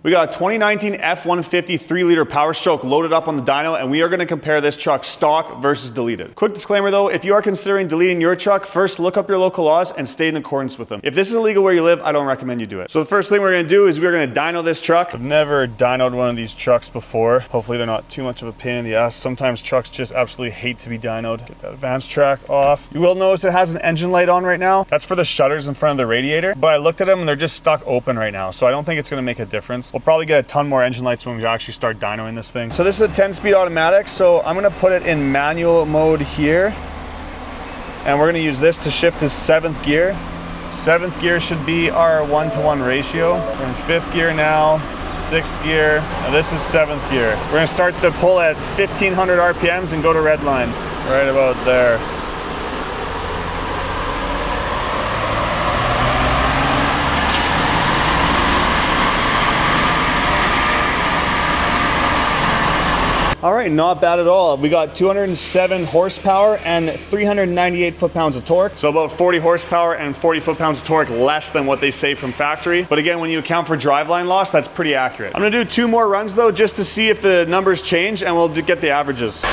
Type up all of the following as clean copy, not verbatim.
We got a 2019 F150 3.0 Powerstroke loaded up on the dyno, and we are going to compare this truck stock versus deleted. Quick disclaimer though, if you are considering deleting your truck, first look up your local laws and stay in accordance with them. If this is illegal where you live, I don't recommend you do it. So the first thing we're going to do is we're going to dyno this truck. I've never dynoed one of these trucks before. Hopefully they're not too much of a pain in the ass. Sometimes trucks just absolutely hate to be dynoed. Get that advanced track off. You will notice it has an engine light on right now. That's for the shutters in front of the radiator, but I looked at them and they're just stuck open right now, so I don't think it's going to make a difference. We'll probably get a ton more engine lights when we actually start dynoing this thing. So this is a 10-speed automatic, so I'm going to put it in manual mode here, and we're going to use this to shift to 7th gear. 7th gear should be our 1-to-1 ratio. We're in 5th gear now, 6th gear, and this is 7th gear. We're going to start the pull at 1500 RPMs and go to red line, right about there. All right, not bad at all. We got 207 horsepower and 398 foot-pounds of torque. So about 40 horsepower and 40 foot-pounds of torque less than what they say from factory. But again, when you account for driveline loss, that's pretty accurate. I'm gonna do 2 more runs though, just to see if the numbers change, and we'll get the averages.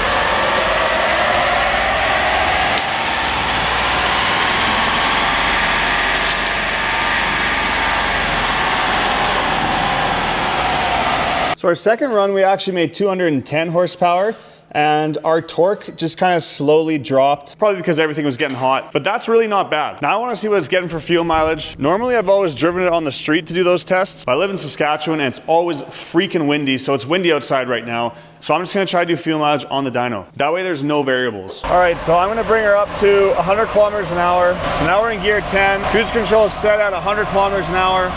So our second run, we actually made 210 horsepower, and our torque just kind of slowly dropped, probably because everything was getting hot, but that's really not bad. Now I want to see what it's getting for fuel mileage. Normally I've always driven it on the street to do those tests. I live in Saskatchewan and it's always freaking windy, so it's windy outside right now. So I'm just gonna try to do fuel mileage on the dyno. That way there's no variables. All right, so I'm gonna bring her up to 100 kilometers an hour. So now we're in gear 10. Cruise control is set at 100 kilometers an hour.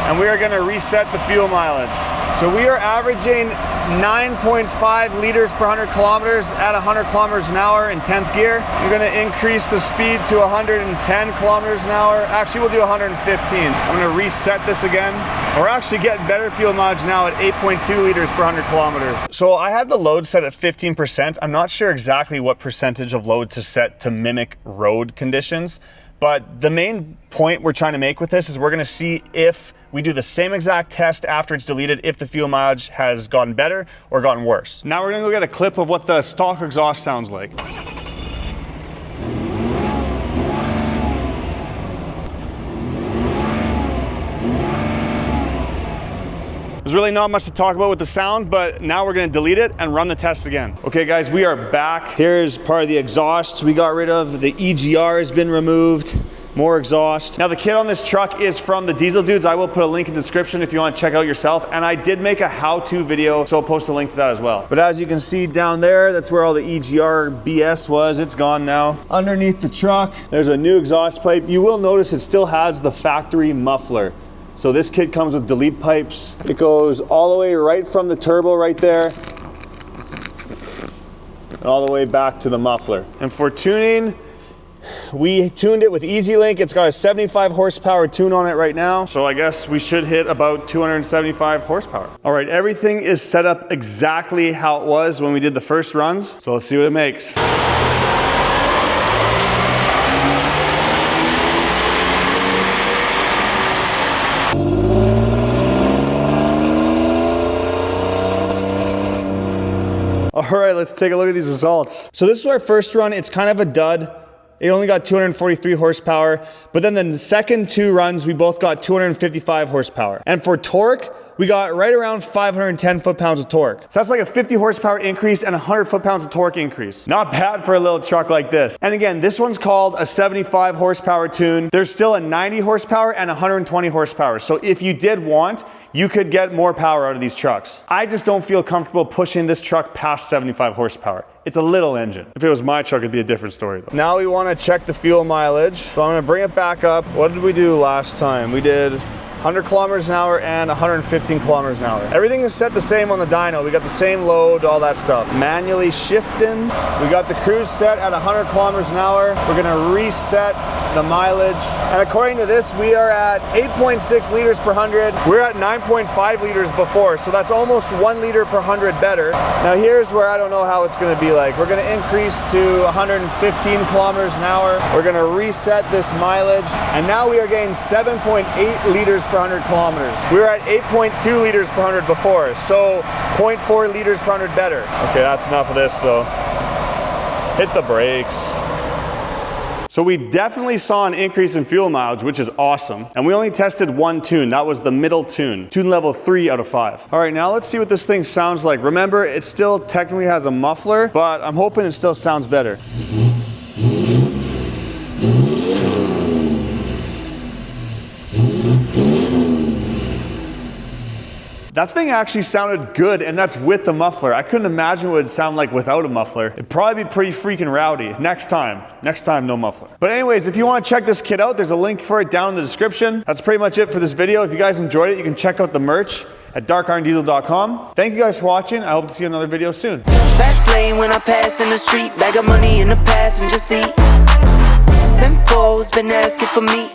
And we are going to reset the fuel mileage. So we are averaging 9.5 liters per 100 kilometers at 100 kilometers an hour in 10th gear. You're going to increase the speed to 110 kilometers an hour. Actually, we'll do 115. I'm going to reset this again. We're actually getting better fuel mileage now at 8.2 liters per 100 kilometers. So I had the load set at 15%. I'm not sure exactly what percentage of load to set to mimic road conditions, but the main point we're trying to make with this is we're going to see if we do the same exact test after it's deleted, if the fuel mileage has gotten better or gotten worse. Now we're gonna go get a clip of what the stock exhaust sounds like. There's really not much to talk about with the sound, but now we're gonna delete it and run the test again. Okay guys, we are back. Here's part of the exhaust we got rid of. The EGR has been removed. More exhaust. Now the kit on this truck is from the Diesel Dudes. I will put a link in the description if you want to check out yourself. And I did make a how-to video, so I'll post a link to that as well. But as you can see down there, that's where all the EGR BS was. It's gone now. Underneath the truck, there's a new exhaust pipe. You will notice it still has the factory muffler. So this kit comes with delete pipes. It goes all the way right from the turbo right there, all the way back to the muffler. And for tuning, we tuned it with EasyLink. It's got a 75 horsepower tune on it right now. So I guess we should hit about 275 horsepower. All right, everything is set up exactly how it was when we did the first runs. So let's see what it makes. All right, let's take a look at these results. So this is our first run. It's kind of a dud. It only got 243 horsepower, but then the second 2 runs, we both got 255 horsepower. And for torque, we got right around 510 foot-pounds of torque. So that's like a 50 horsepower increase and 100 foot-pounds of torque increase. Not bad for a little truck like this. And again, this one's called a 75 horsepower tune. There's still a 90 horsepower and 120 horsepower. So if you did want, you could get more power out of these trucks. I just don't feel comfortable pushing this truck past 75 horsepower. It's a little engine. If it was my truck, it'd be a different story though. Now we want to check the fuel mileage. So I'm going to bring it back up. What did we do last time? We did 100 kilometers an hour and 115 kilometers an hour. Everything is set the same on the dyno. We got the same load, all that stuff. Manually shifting. We got the cruise set at 100 kilometers an hour. We're gonna reset the mileage. And according to this, we are at 8.6 liters per 100. We're at 9.5 liters before, so that's almost 1 liter per 100 better. Now here's where I don't know how it's gonna be like. We're gonna increase to 115 kilometers an hour. We're gonna reset this mileage, and now we are getting 7.8 liters per 100 kilometers. We were at 8.2 liters per 100 before, so 0.4 liters per 100 better. Okay, that's enough of this though. Hit the brakes. So we definitely saw an increase in fuel mileage, which is awesome. And we only tested one tune. That was the middle tune. Tune level 3 out of 5. All right, now let's see what this thing sounds like. Remember, it still technically has a muffler, but I'm hoping it still sounds better. That thing actually sounded good, and that's with the muffler. I couldn't imagine what it would sound like without a muffler. It'd probably be pretty freaking rowdy. Next time, no muffler. But anyways, if you want to check this kit out, there's a link for it down in the description. That's pretty much it for this video. If you guys enjoyed it, you can check out the merch at darkirondiesel.com. Thank you guys for watching. I hope to see you in another video soon. Fast lane when I pass in the street, bag of money in the passenger seat. Simcoe's been asking for me.